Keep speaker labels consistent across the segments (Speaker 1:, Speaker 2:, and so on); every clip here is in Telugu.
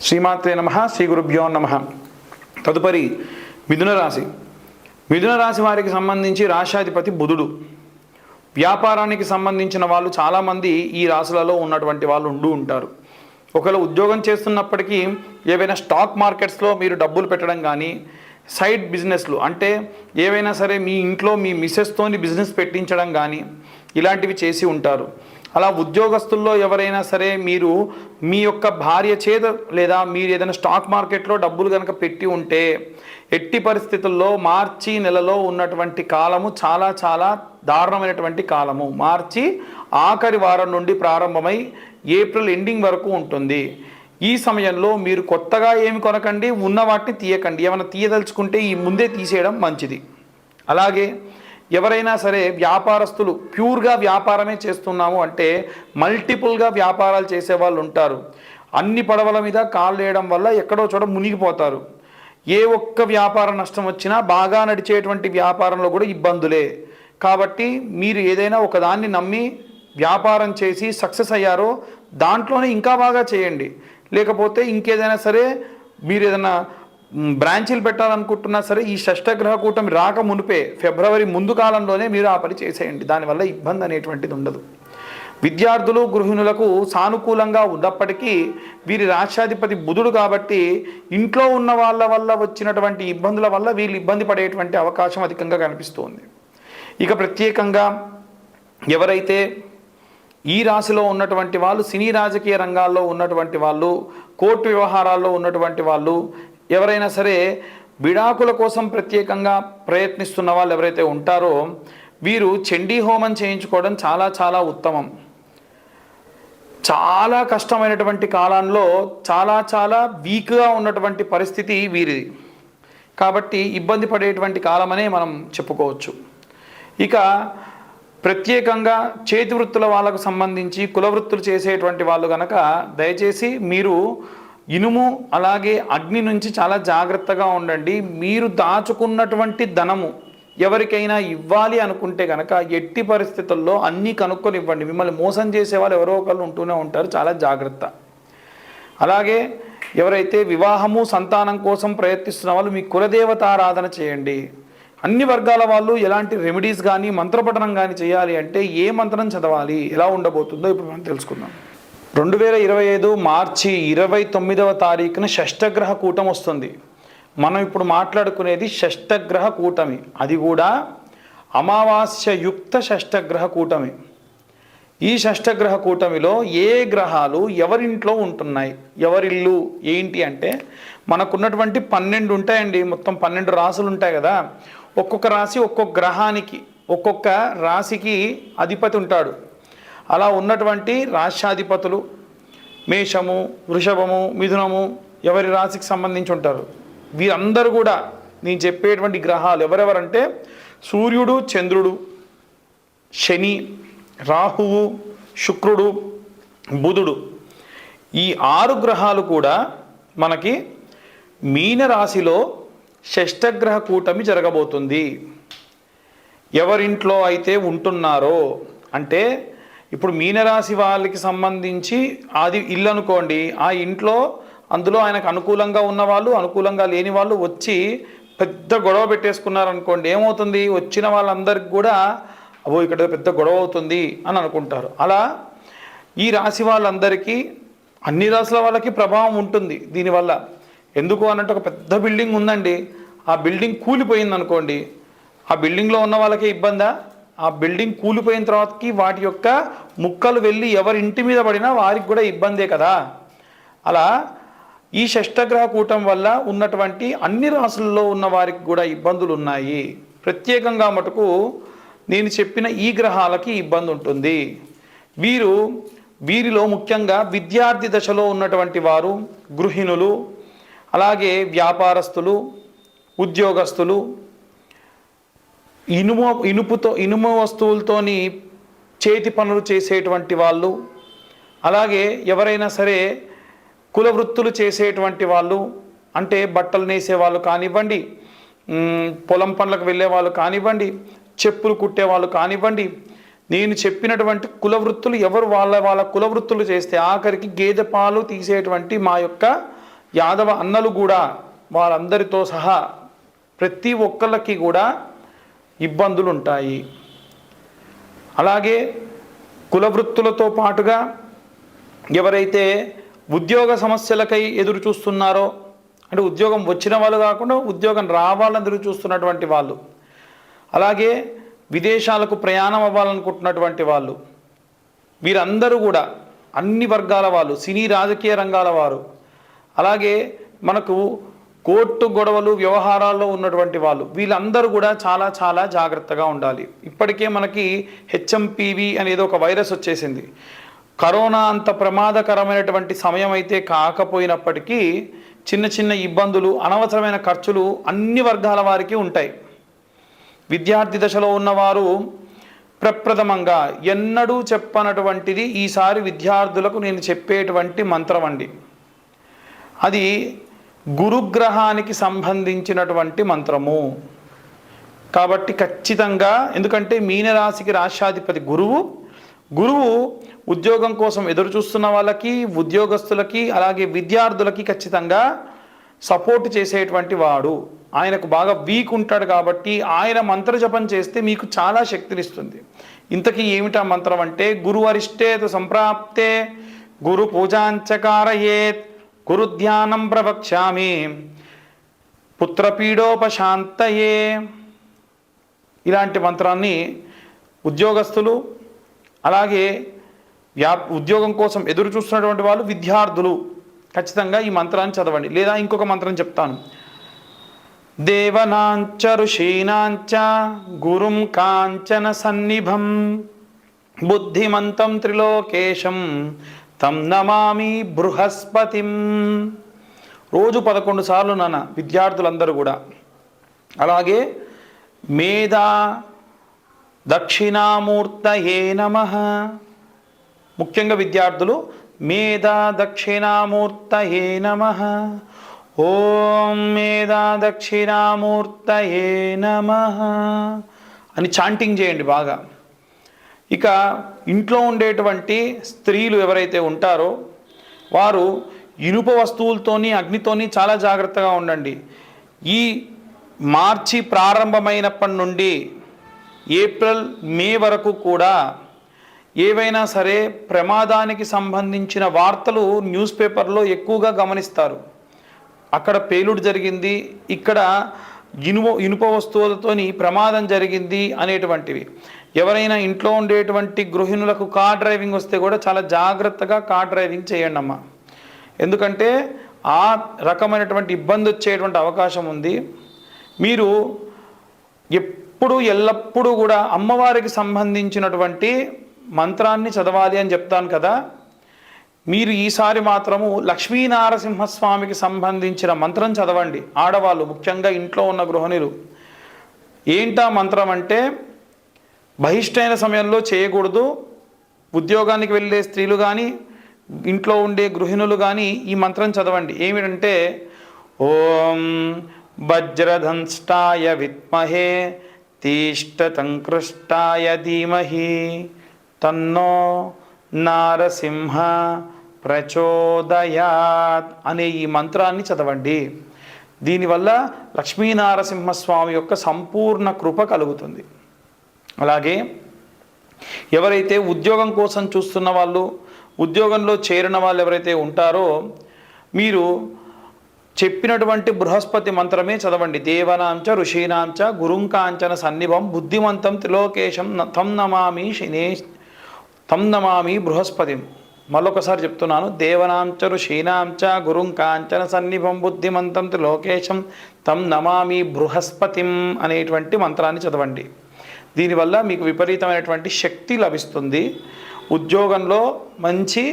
Speaker 1: శ్రీమాత్రే నమః, శ్రీ గురుభ్యో నమః. తదుపరి మిథున రాశి. మిథున రాశి వారికి సంబంధించి రాశ్యాధిపతి బుధుడు. వ్యాపారానికి సంబంధించిన వాళ్ళు చాలామంది ఈ రాశులలో ఉన్నటువంటి వాళ్ళు ఉంటారు. ఒకవేళ ఉద్యోగం చేస్తున్నప్పటికీ ఏవైనా స్టాక్ మార్కెట్స్లో మీరు డబ్బులు పెట్టడం కానీ, సైడ్ బిజినెస్లు అంటే ఏవైనా సరే మీ ఇంట్లో మీ మిసెస్తోని బిజినెస్ పెట్టించడం కానీ ఇలాంటివి చేసి ఉంటారు. అలా ఉద్యోగస్తుల్లో ఎవరైనా సరే మీరు మీ యొక్క భార్య చేత లేదా మీరు ఏదైనా స్టాక్ మార్కెట్లో డబ్బులు కనుక పెట్టి ఉంటే ఎట్టి పరిస్థితుల్లో మార్చి నెలలో ఉన్నటువంటి కాలము చాలా చాలా దారుణమైనటువంటి కాలము. మార్చి ఆఖరి వారం నుండి ప్రారంభమై ఏప్రిల్ ఎండింగ్ వరకు ఉంటుంది. ఈ సమయంలో మీరు కొత్తగా ఏమి కొనకండి, ఉన్న వాటిని తీయకండి. ఏమైనా తీయదలుచుకుంటే ఈ ముందే తీసేయడం మంచిది. అలాగే ఎవరైనా సరే వ్యాపారస్తులు ప్యూర్గా వ్యాపారమే చేస్తున్నాము అంటే మల్టిపుల్గా వ్యాపారాలు చేసేవాళ్ళు ఉంటారు. అన్ని పడవల మీద కాళ్ళు వేయడం వల్ల ఎక్కడో చోట మునిగిపోతారు. ఏ ఒక్క వ్యాపార నష్టం వచ్చినా బాగా నడిచేటువంటి వ్యాపారంలో కూడా ఇబ్బందులే. కాబట్టి మీరు ఏదైనా ఒకదాన్ని నమ్మి వ్యాపారం చేసి సక్సెస్ అయ్యారో దాంట్లోనే ఇంకా బాగా చేయండి. లేకపోతే ఇంకేదైనా సరే మీరు ఏదైనా బ్రాంచీలు పెట్టాలనుకుంటున్నా సరే ఈ షష్టగ్రహ కూటమి రాక మునిపే ఫిబ్రవరి ముందు కాలంలోనే మీరు ఆ పని చేసేయండి. దానివల్ల ఇబ్బంది అనేటువంటిది ఉండదు. విద్యార్థులు గృహిణులకు సానుకూలంగా ఉన్నప్పటికీ వీరి రాశ్యాధిపతి బుధుడు కాబట్టి ఇంట్లో ఉన్న వాళ్ళ వల్ల వచ్చినటువంటి ఇబ్బందుల వల్ల వీళ్ళు ఇబ్బంది పడేటువంటి అవకాశం అధికంగా కనిపిస్తుంది. ఇక ప్రత్యేకంగా ఎవరైతే ఈ రాశిలో ఉన్నటువంటి వాళ్ళు సినీ రాజకీయ రంగాల్లో ఉన్నటువంటి వాళ్ళు, కోర్టు వ్యవహారాల్లో ఉన్నటువంటి వాళ్ళు, ఎవరైనా సరే విడాకుల కోసం ప్రత్యేకంగా ప్రయత్నిస్తున్న వాళ్ళు ఎవరైతే ఉంటారో వీరు చండీ హోమం చేయించుకోవడం చాలా చాలా ఉత్తమం. చాలా కష్టమైనటువంటి కాలంలో చాలా చాలా వీక్గా ఉన్నటువంటి పరిస్థితి వీరిది. కాబట్టి ఇబ్బంది పడేటువంటి కాలమనే మనం చెప్పుకోవచ్చు. ఇక ప్రత్యేకంగా చేతి వృత్తుల వాళ్ళకు సంబంధించి కుల వృత్తులు చేసేటువంటి వాళ్ళు కనుక దయచేసి మీరు ఇనుము అలాగే అగ్ని నుంచి చాలా జాగ్రత్తగా ఉండండి. మీరు దాచుకున్నటువంటి ధనము ఎవరికైనా ఇవ్వాలి అనుకుంటే కనుక ఎట్టి పరిస్థితుల్లో అన్నీ కనుక్కొని ఇవ్వండి. మిమ్మల్ని మోసం చేసే వాళ్ళు ఎవరో ఒకళ్ళు ఉంటూనే ఉంటారు, చాలా జాగ్రత్త. అలాగే ఎవరైతే వివాహము సంతానం కోసం ప్రయత్నిస్తున్న వాళ్ళు మీ కులదేవత ఆరాధన చేయండి. అన్ని వర్గాల వాళ్ళు ఎలాంటి రెమెడీస్ కానీ మంత్రపఠనం కానీ చేయాలి అంటే ఏ మంత్రం చదవాలి, ఎలా ఉండబోతుందో ఇప్పుడు మనం తెలుసుకుందాం. 2025 మార్చి 29వ తారీఖున షష్టగ్రహ కూటం వస్తుంది. మనం ఇప్పుడు మాట్లాడుకునేది షష్టగ్రహ కూటమి, అది కూడా అమావాస్యయుక్త షష్టగ్రహ కూటమి. ఈ షష్టగ్రహ కూటమిలో ఏ గ్రహాలు ఎవరింట్లో ఉంటున్నాయి, ఎవరిల్లు ఏంటి అంటే మనకున్నటువంటి 12 ఉంటాయండి. మొత్తం 12 రాశులు ఉంటాయి కదా. ఒక్కొక్క రాశి ఒక్కొక్క గ్రహానికి ఒక్కొక్క రాశికి అధిపతి ఉంటాడు. అలా ఉన్నటువంటి రాశ్యాధిపతులు మేషము, వృషభము, మిథునము ఎవరి రాశికి సంబంధించి ఉంటారు. వీరందరూ కూడా నేను చెప్పేటువంటి గ్రహాలు ఎవరెవరంటే సూర్యుడు, చంద్రుడు, శని, రాహువు, శుక్రుడు, బుధుడు, ఈ 6 గ్రహాలు కూడా మనకి మీనరాశిలో షష్టగ్రహ కూటమి జరగబోతుంది. ఎవరింట్లో అయితే ఉంటున్నారో అంటే ఇప్పుడు మీనరాశి వాళ్ళకి సంబంధించి అది ఇల్లు అనుకోండి, ఆ ఇంట్లో అందులో ఆయనకు అనుకూలంగా ఉన్నవాళ్ళు అనుకూలంగా లేని వాళ్ళు వచ్చి పెద్ద గొడవ పెట్టేసుకున్నారనుకోండి, ఏమవుతుంది, వచ్చిన వాళ్ళందరికీ కూడా అబ్బో ఇక్కడ పెద్ద గొడవ అవుతుంది అని అనుకుంటారు. అలా ఈ రాశి వాళ్ళందరికీ అన్ని రాశుల వాళ్ళకి ప్రభావం ఉంటుంది దీనివల్ల. ఎందుకు అన్నట్టు ఒక పెద్ద బిల్డింగ్ ఉందండి, ఆ బిల్డింగ్ కూలిపోయింది అనుకోండి, ఆ బిల్డింగ్లో ఉన్న వాళ్ళకే ఇబ్బందా? ఆ బిల్డింగ్ కూలిపోయిన తర్వాతకి వాటి యొక్క ముక్కలు వెళ్ళి ఎవరి ఇంటి మీద పడినా వారికి కూడా ఇబ్బందే కదా. అలా ఈ షష్టగ్రహ కూటం వల్ల ఉన్నటువంటి అన్ని రాశుల్లో ఉన్న వారికి కూడా ఇబ్బందులు ఉన్నాయి. ప్రత్యేకంగా మటుకు నేను చెప్పిన ఈ గ్రహాలకి ఇబ్బంది ఉంటుంది. వీరిలో ముఖ్యంగా విద్యార్థి దశలో ఉన్నటువంటి వారు, గృహిణులు, అలాగే వ్యాపారస్తులు, ఉద్యోగస్తులు, ఇనుము వస్తువులతోని చేతి పనులు చేసేటువంటి వాళ్ళు, అలాగే ఎవరైనా సరే కుల వృత్తులు చేసేటువంటి వాళ్ళు అంటే బట్టలు నేసే వాళ్ళు కానివ్వండి, పొలం పనులకు వెళ్ళే వాళ్ళు కానివ్వండి, చెప్పులు కుట్టే వాళ్ళు కానివ్వండి, నేను చెప్పినటువంటి కుల వృత్తులు ఎవరు వాళ్ళ కుల వృత్తులు చేస్తే ఆఖరికి గేదె పాలు తీసేటువంటి మా యొక్క యాదవ అన్నలు కూడా వారందరితో సహా ప్రతి ఒక్కళ్ళకి కూడా ఇబ్బందులు ఉంటాయి. అలాగే కుల వృత్తులతో పాటుగా ఎవరైతే ఉద్యోగ సమస్యలకై ఎదురు చూస్తున్నారో, అంటే ఉద్యోగం వచ్చిన వాళ్ళు కాకుండా ఉద్యోగం రావాలని ఎదురు చూస్తున్నటువంటి వాళ్ళు, అలాగే విదేశాలకు ప్రయాణం అవ్వాలనుకుంటున్నటువంటి వాళ్ళు, వీరందరూ కూడా అన్ని వర్గాల వాళ్ళు, సినీ రాజకీయ రంగాల వారు, అలాగే మనకు కోర్టు గొడవలు వ్యవహారాల్లో ఉన్నటువంటి వాళ్ళు, వీళ్ళందరూ కూడా చాలా చాలా జాగ్రత్తగా ఉండాలి. ఇప్పటికే మనకి హెచ్ఎంపివి అనేది ఒక వైరస్ వచ్చేసింది. కరోనా అంత ప్రమాదకరమైనటువంటి సమయం అయితే కాకపోయినప్పటికీ చిన్న చిన్న ఇబ్బందులు, అనవసరమైన ఖర్చులు అన్ని వర్గాల వారికి ఉంటాయి. విద్యార్థి దశలో ఉన్నవారు ప్రప్రథమంగా ఎన్నడూ చెప్పనటువంటిది ఈసారి విద్యార్థులకు నేను చెప్పేటువంటి మంత్రం అండి. అది గురుగ్రహానికి సంబంధించినటువంటి మంత్రము కాబట్టి ఖచ్చితంగా, ఎందుకంటే మీనరాశికి రాశ్యాధిపతి గురువు ఉద్యోగం కోసం ఎదురు చూస్తున్న వాళ్ళకి, ఉద్యోగస్తులకి, అలాగే విద్యార్థులకి ఖచ్చితంగా సపోర్ట్ చేసేటువంటి వాడు. ఆయనకు బాగా వీక్ ఉంటాడు కాబట్టి ఆయన మంత్ర జపం చేస్తే మీకు చాలా శక్తినిస్తుంది. ఇంతకీ ఏమిటా మంత్రం అంటే, గురువరిష్టేతు సంప్రాప్తే గురు పూజాంచకారయేత్ గురు ధ్యానం ప్రవక్ష్యామి పుత్రపీడోపశాంతయే. ఇలాంటి మంత్రాన్ని ఉద్యోగస్తులు, అలాగే ఉద్యోగం కోసం ఎదురు చూస్తున్నటువంటి వాళ్ళు, విద్యార్థులు ఖచ్చితంగా ఈ మంత్రాన్ని చదవండి. లేదా ఇంకొక మంత్రం చెప్తాను. దేవనాంచ ఋషీనాంచ గురుం కాంచన సన్నిభం బుద్ధిమంతం త్రిలోకేశం తం నమామి బృహస్పతిం. రోజు 11 సార్లు నాన్న విద్యార్థులందరూ కూడా. అలాగే మేధా దక్షిణామూర్తయే నమః. ముఖ్యంగా విద్యార్థులు మేధా దక్షిణామూర్తయే నమః, ఓం మేధా దక్షిణామూర్తయే నమః అని చాంటింగ్ చేయండి బాగా. ఇక ఇంట్లో ఉండేటువంటి స్త్రీలు ఎవరైతే ఉంటారో వారు ఇనుప వస్తువులతోని, అగ్నితోని చాలా జాగ్రత్తగా ఉండండి. ఈ మార్చి ప్రారంభమైనప్పటి నుండి ఏప్రిల్, మే వరకు కూడా ఏవైనా సరే ప్రమాదానికి సంబంధించిన వార్తలు న్యూస్ పేపర్లో ఎక్కువగా గమనిస్తారు. అక్కడ పేలుడు జరిగింది, ఇక్కడ ఇనుప వస్తువులతోని ప్రమాదం జరిగింది అనేటువంటివి. ఎవరైనా ఇంట్లో ఉండేటువంటి గృహిణులకు కార్ డ్రైవింగ్ వస్తే కూడా చాలా జాగ్రత్తగా కార్ డ్రైవింగ్ చేయండి అమ్మా. ఎందుకంటే ఆ రకమైనటువంటి ఇబ్బంది వచ్చేటువంటి అవకాశం ఉంది. మీరు ఎల్లప్పుడూ కూడా అమ్మవారికి సంబంధించినటువంటి మంత్రాన్ని చదవాలి అని చెప్తాను కదా. మీరు ఈసారి మాత్రము లక్ష్మీనారసింహస్వామికి సంబంధించిన మంత్రం చదవండి. ఆడవాళ్ళు, ముఖ్యంగా ఇంట్లో ఉన్న గృహిణులు. ఏంటా మంత్రం అంటే, బహిష్టైన సమయంలో చేయకూడదు. ఉద్యోగానికి వెళ్ళే స్త్రీలు కానీ, ఇంట్లో ఉండే గృహిణులు కానీ ఈ మంత్రం చదవండి. ఏమిటంటే, ఓం వజ్రధంష్టాయ విద్మహే తీష్టతంకృష్టాయ ధీమహి తన్నో నారసింహ ప్రచోదయాత్ అనే ఈ మంత్రాన్ని చదవండి. దీనివల్ల లక్ష్మీనారసింహస్వామి యొక్క సంపూర్ణ కృప కలుగుతుంది. అలాగే ఎవరైతే ఉద్యోగం కోసం చూస్తున్న వాళ్ళు, ఉద్యోగంలో చేరిన వాళ్ళు ఎవరైతే ఉంటారో మీరు చెప్పినటువంటి బృహస్పతి మంత్రమే చదవండి. దేవనాంచ ఋషీనాంచ గురుంకాంచన సన్నిభం బుద్ధిమంతం త్రిలోకేశం తం నమామి బృహస్పతిం. మరొకసారి చెప్తున్నాను. దేవనాంచ ఋషీనాంచ గురుంకాంచన సన్నిభం బుద్ధిమంతం త్రిలోకేశం తం నమామి బృహస్పతిం అనేటువంటి మంత్రాన్ని చదవండి. దీనివల్ల మీకు విపరీతమైనటువంటి శక్తి లభిస్తుంది. ఉద్యోగంలో మంచి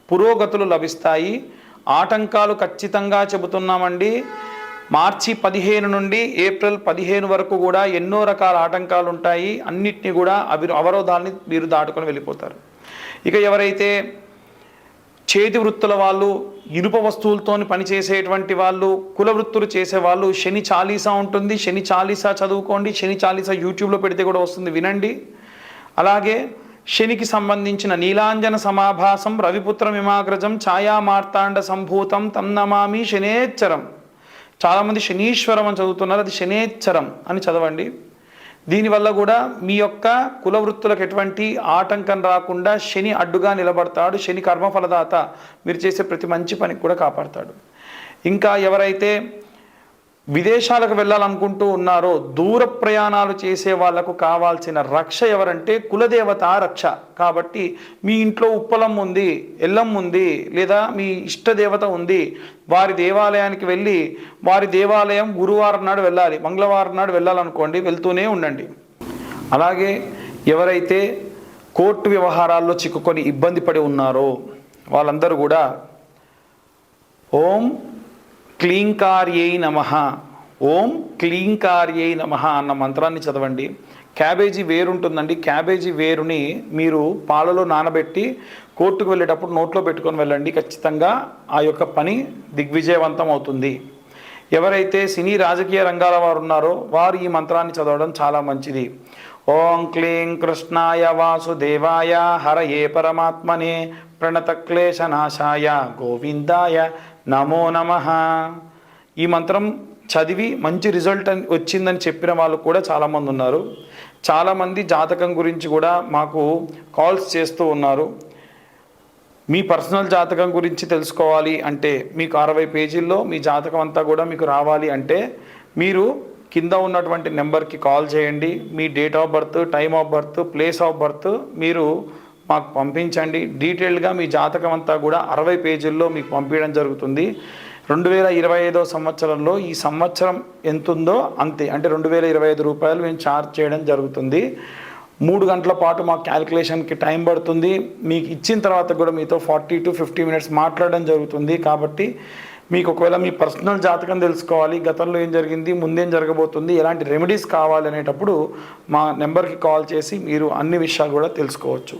Speaker 1: పురోగతులు లభిస్తాయి. ఆటంకాలు ఖచ్చితంగా చెబుతున్నామండి. మార్చి 15 నుండి ఏప్రిల్ 15 వరకు కూడా ఎన్నో రకాల ఆటంకాలు ఉంటాయి. అన్నిటినీ కూడా అవరోధాలని మీరు దాటుకొని వెళ్ళిపోతారు. ఇక ఎవరైతే చేతి వృత్తుల వాళ్ళు, ఇనుప వస్తువులతో పనిచేసేటువంటి వాళ్ళు, కుల వృత్తులు చేసేవాళ్ళు, శని చాలీసా ఉంటుంది. శని చాలీసా చదువుకోండి. శని చాలీసా యూట్యూబ్లో పెడితే కూడా వస్తుంది, వినండి. అలాగే శనికి సంబంధించిన నీలాంజన సమాభాసం రవిపుత్ర మిమాగ్రజం ఛాయా మార్తాండ సంభూతం తం నమామి శనేచ్చరం. చాలామంది శనీశ్వరం అని చదువుతున్నారు, అది శనేచ్చరం అని చదవండి. దీనివల్ల కూడా మీ యొక్క కుల వృత్తులకు ఎటువంటి ఆటంకం రాకుండా శని అడ్డుగా నిలబడతాడు. శని కర్మఫలదాత, మీరు చేసే ప్రతి మంచి పనికి కూడా కాపాడతాడు. ఇంకా ఎవరైతే విదేశాలకు వెళ్ళాలనుకుంటూ ఉన్నారో, దూర ప్రయాణాలు చేసే వాళ్లకు కావాల్సిన రక్ష ఎవరంటే కులదేవత రక్ష. కాబట్టి మీ ఇంట్లో ఉప్పలమ్మ ఉంది, ఎల్లమ్మ ఉంది, లేదా మీ ఇష్టదేవత ఉంది, వారి దేవాలయానికి వెళ్ళి వారి దేవాలయం గురువారం నాడు వెళ్ళాలి, మంగళవారం నాడు వెళ్ళాలనుకోండి, వెళ్తూనే ఉండండి. అలాగే ఎవరైతే కోర్టు వ్యవహారాల్లో చిక్కుకొని ఇబ్బంది పడి ఉన్నారో వాళ్ళందరూ కూడా ఓం క్లీంకార్యై నమః, ఓం క్లీంకార్యై నమః అన్న మంత్రాన్ని చదవండి. క్యాబేజీ వేరు ఉంటుందండి, క్యాబేజీ వేరుని మీరు పాలలో నానబెట్టి కోర్టుకు వెళ్ళేటప్పుడు నోట్లో పెట్టుకొని వెళ్ళండి. ఖచ్చితంగా ఆ యొక్క పని దిగ్విజయవంతం అవుతుంది. ఎవరైతే సినీ రాజకీయ రంగాల వారు ఉన్నారో వారు ఈ మంత్రాన్ని చదవడం చాలా మంచిది. ఓం క్లీం కృష్ణాయ వాసుదేవాయ హరయే పరమాత్మనే ప్రణతక్లేశనాశాయ గోవిందాయ నమో నమః. ఈ మంత్రం చదివి మంచి రిజల్ట్ వచ్చిందని చెప్పిన వాళ్ళు కూడా చాలామంది ఉన్నారు. చాలామంది జాతకం గురించి కూడా మాకు కాల్స్ చేస్తూ ఉన్నారు. మీ పర్సనల్ జాతకం గురించి తెలుసుకోవాలి అంటే, మీకు 60 పేజీల్లో మీ జాతకం అంతా కూడా మీకు రావాలి అంటే మీరు కింద ఉన్నటువంటి నెంబర్కి కాల్ చేయండి. మీ date of birth, time of birth, place of birth మీరు మాకు పంపించండి. డీటెయిల్డ్గా మీ జాతకం అంతా కూడా 60 పేజీల్లో మీకు పంపించడం జరుగుతుంది. 2025 సంవత్సరంలో ఈ సంవత్సరం ఎంత ఉందో అంతే, అంటే 2025 రూపాయలు మేము ఛార్జ్ చేయడం జరుగుతుంది. 3 గంటల పాటు మాకు క్యాలిక్యులేషన్కి టైం పడుతుంది. మీకు ఇచ్చిన తర్వాత కూడా మీతో 40 to 50 మినిట్స్ మాట్లాడడం జరుగుతుంది. కాబట్టి మీకు ఒకవేళ మీ పర్సనల్ జాతకం తెలుసుకోవాలి, గతంలో ఏం జరిగింది, ముందేం జరగబోతుంది, ఎలాంటి రెమెడీస్ కావాలి అనేటప్పుడు మా నెంబర్కి కాల్ చేసి మీరు అన్ని విషయాలు కూడా తెలుసుకోవచ్చు.